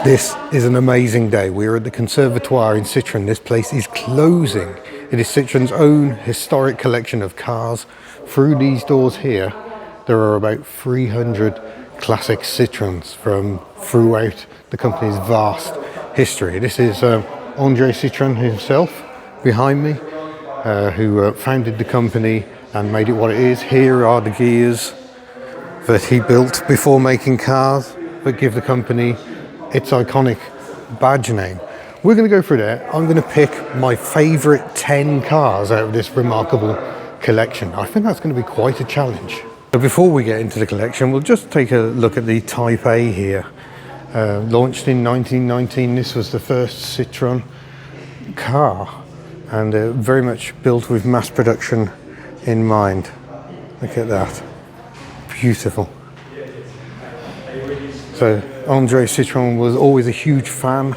This is an amazing day. We're at the Conservatoire in Citroën. This place is closing. It is Citroën's own historic collection of cars. Through these doors here, there are about 300 classic Citroëns from throughout the company's vast history. This is André Citroën himself behind me, who founded the company and made it what it is. Here are the gears that he built before making cars that give the company its iconic badge name. We're going to go through there. I'm going to pick my favourite 10 cars out of this remarkable collection. I think that's going to be quite a challenge. But before we get into the collection, we'll just take a look at the Type A here. Launched in 1919, this was the first Citroën car, and very much built with mass production in mind. Look at that. Beautiful. So André Citroën was always a huge fan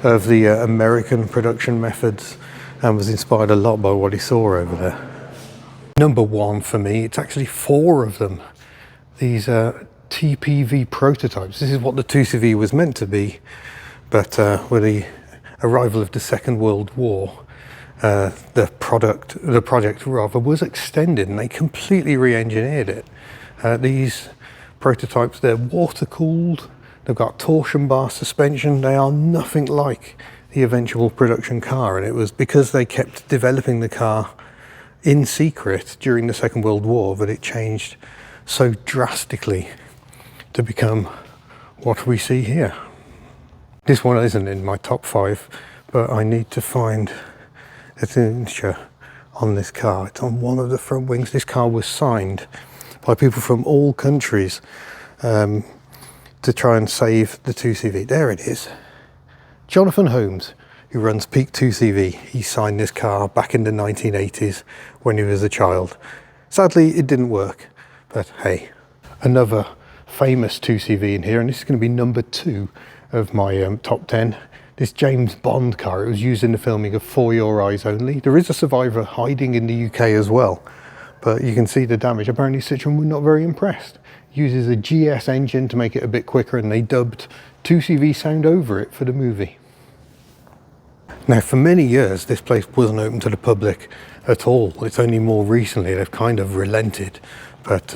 of the American production methods and was inspired a lot by what he saw over there. Number one for me, it's actually 4 of them. These TPV prototypes. This is what the 2CV was meant to be, but with the arrival of the Second World War, the project was extended and they completely re-engineered it. These prototypes, they're water cooled, they've got torsion bar suspension, they are nothing like the eventual production car, and it was because they kept developing the car in secret during the Second World War that it changed so drastically to become what we see here. This one isn't in my top 5, but I need to find a signature on this car. It's on one of the front wings. This car was signed by people from all countries to try and save the 2CV. There it is. Jonathan Holmes, who runs Peak 2CV, he signed this car back in the 1980s when he was a child. Sadly, it didn't work, but hey. Another famous 2CV in here, and this is going to be number 2 of my top 10. This James Bond car, it was used in the filming of For Your Eyes Only. There is a survivor hiding in the UK as well, but you can see the damage. Apparently Citroën were not very impressed. It uses a GS engine to make it a bit quicker, and they dubbed 2CV sound over it for the movie. Now, for many years, this place wasn't open to the public at all. It's only more recently they've kind of relented, but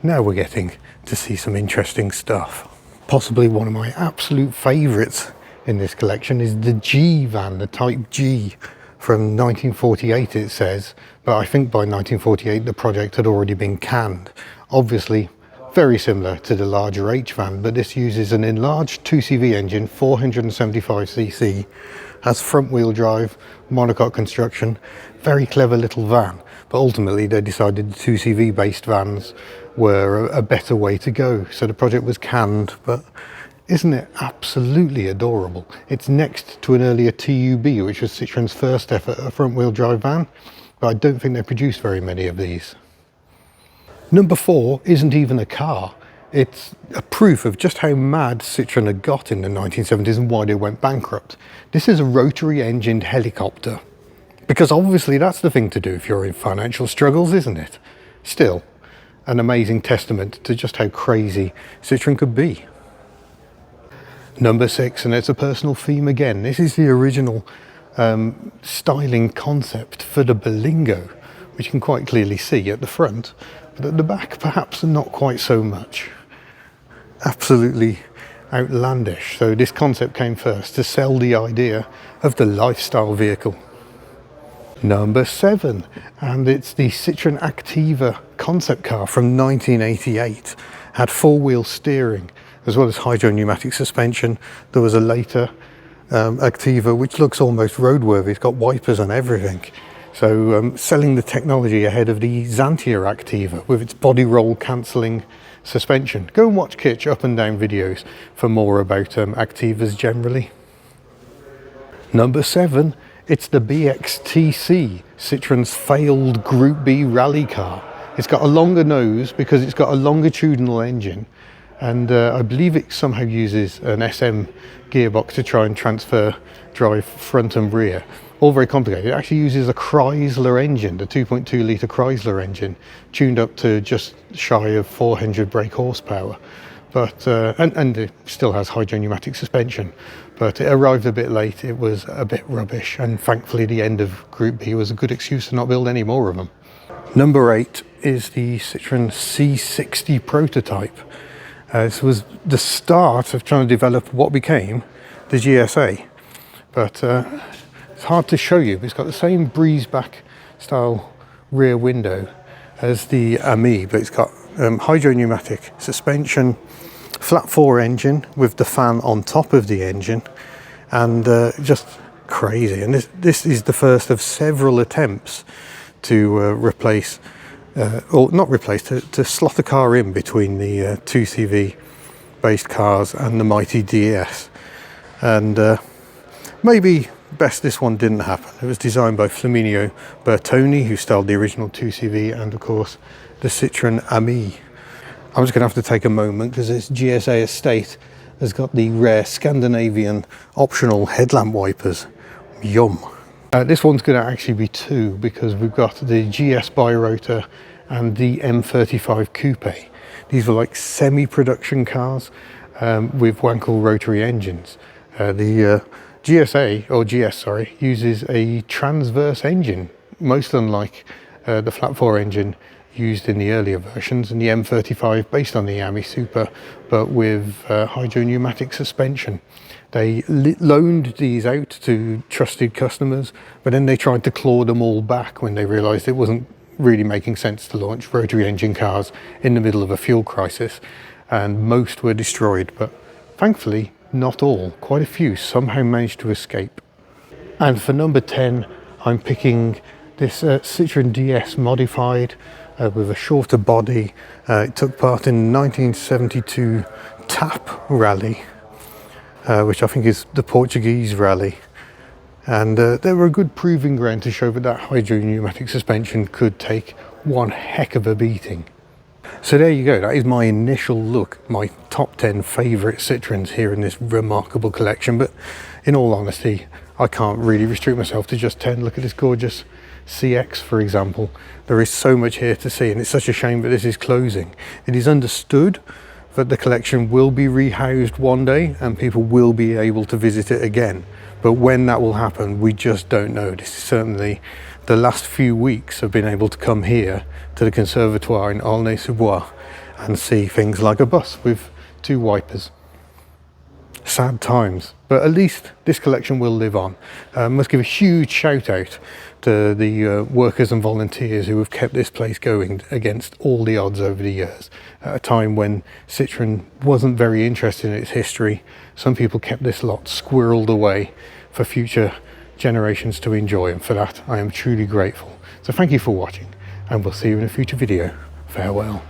now we're getting to see some interesting stuff. Possibly one of my absolute favourites in this collection is the G van, the Type G from 1948 it says, but I think by 1948 the project had already been canned. Obviously very similar to the larger H van, but this uses an enlarged 2CV engine, 475cc, has front wheel drive, monocoque construction, very clever little van. But ultimately they decided the 2CV based vans were a better way to go, so the project was canned. But isn't it absolutely adorable? It's next to an earlier TUB, which was Citroën's first effort at a front wheel drive van, but I don't think they produced very many of these. Number 4 isn't even a car. It's a proof of just how mad Citroën had got in the 1970s and why they went bankrupt. This is a rotary engined helicopter, because obviously that's the thing to do if you're in financial struggles, isn't it? Still, an amazing testament to just how crazy Citroën could be. Number 6, and it's a personal theme again. This is the original styling concept for the Berlingo, which you can quite clearly see at the front, but at the back perhaps not quite so much. Absolutely outlandish. So this concept came first to sell the idea of the lifestyle vehicle. Number 7, and it's the Citroën Activa concept car from 1988. Had 4-wheel steering as well as hydro-pneumatic suspension. There was a later Activa which looks almost roadworthy. It's got wipers and everything. So selling the technology ahead of the Xantia Activa with its body roll cancelling suspension. Go and watch Kitch up and down videos for more about Activas generally. Number 7, it's the BXTC, Citroën's failed Group B rally car. It's got a longer nose because it's got a longitudinal engine, and I believe it somehow uses an SM gearbox to try and transfer drive front and rear. All very complicated. It actually uses a Chrysler engine, the 2.2 litre Chrysler engine, tuned up to just shy of 400 brake horsepower. but and it still has hydro pneumatic suspension, but it arrived a bit late. It was a bit rubbish, and thankfully the end of Group B was a good excuse to not build any more of them. Number 8 is the Citroën C60 prototype. This was the start of trying to develop what became the GSA, but it's hard to show you. It's got the same breeze back style rear window as the Ami, but it's got hydro pneumatic suspension, flat 4 engine with the fan on top of the engine, and just crazy. And this is the first of several attempts to replace, or not replace, to slot a car in between the 2CV based cars and the mighty DS. And maybe best this one didn't happen. It was designed by Flaminio Bertoni, who styled the original 2CV, and of course the Citroën Ami. I'm just going to have to take a moment because this GSA estate has got the rare Scandinavian optional headlamp wipers. Yum. This one's going to actually be 2 because we've got the GS Birotor and the M35 Coupe. These were like semi-production cars with Wankel rotary engines. The GSA, or GS sorry, uses a transverse engine, most unlike the flat 4 engine used in the earlier versions, and the M35 based on the Ami Super, but with hydro pneumatic suspension. They loaned these out to trusted customers, but then they tried to claw them all back when they realised it wasn't really making sense to launch rotary engine cars in the middle of a fuel crisis, and most were destroyed, but thankfully not all. Quite a few somehow managed to escape. And for number 10, I'm picking this Citroën DS modified with a shorter body. It took part in the 1972 TAP rally, which I think is the Portuguese rally, and they were a good proving ground to show that hydro pneumatic suspension could take one heck of a beating. So there you go, that is my initial look, my top 10 favourite Citroëns here in this remarkable collection. But in all honesty, I can't really restrict myself to just 10. Look at this gorgeous CX, for example. There is so much here to see, and it's such a shame that this is closing. It is understood that the collection will be rehoused one day and people will be able to visit it again, but when that will happen we just don't know. This is certainly the last few weeks have been able to come here to the Conservatoire in Aulnay-sous-bois and see things like a bus with 2 wipers. Sad times, but at least this collection will live on. Must give a huge shout out to the workers and volunteers who have kept this place going against all the odds over the years. At a time when Citroën wasn't very interested in its history, some people kept this lot squirreled away for future generations to enjoy, and for that I am truly grateful. So thank you for watching, and we'll see you in a future video. Farewell.